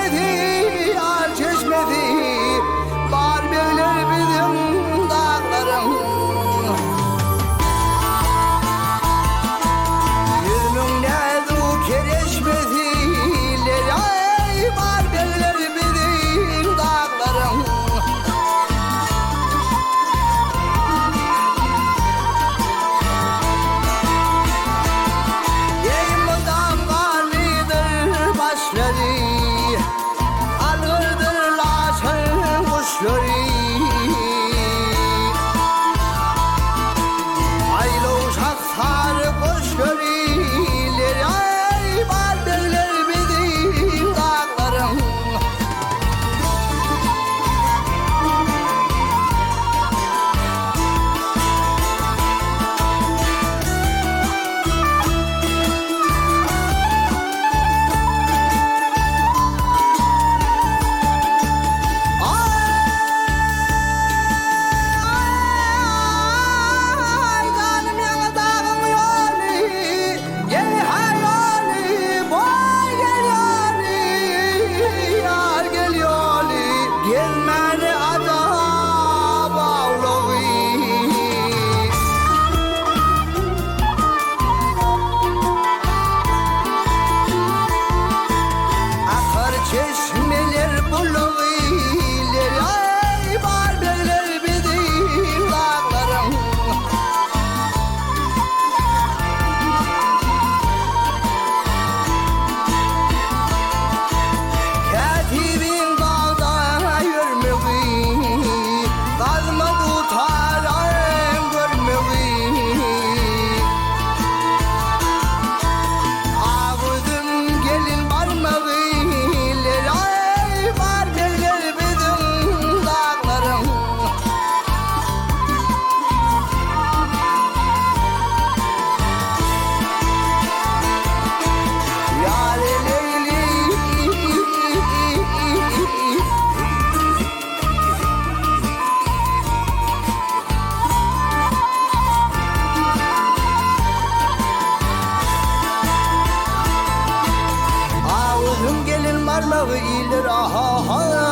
çeşmedi, yar çeşmedi. Bar beyler bizim dağlarım. Yürünün nerede o kereşmediler, ay bar beyler bizim dağlarım. Alırdırlar kuşları, aylı uşak sarı kuşları. Ay var beyler bizim dağlarım. Çeşmeler buluviler, ay var beyler bizim dağlarım. Katibin dağda yürümevi, kazma tutarım görmevi. Ağıdım gelin varmavi. Gelin marmağı ilir aha.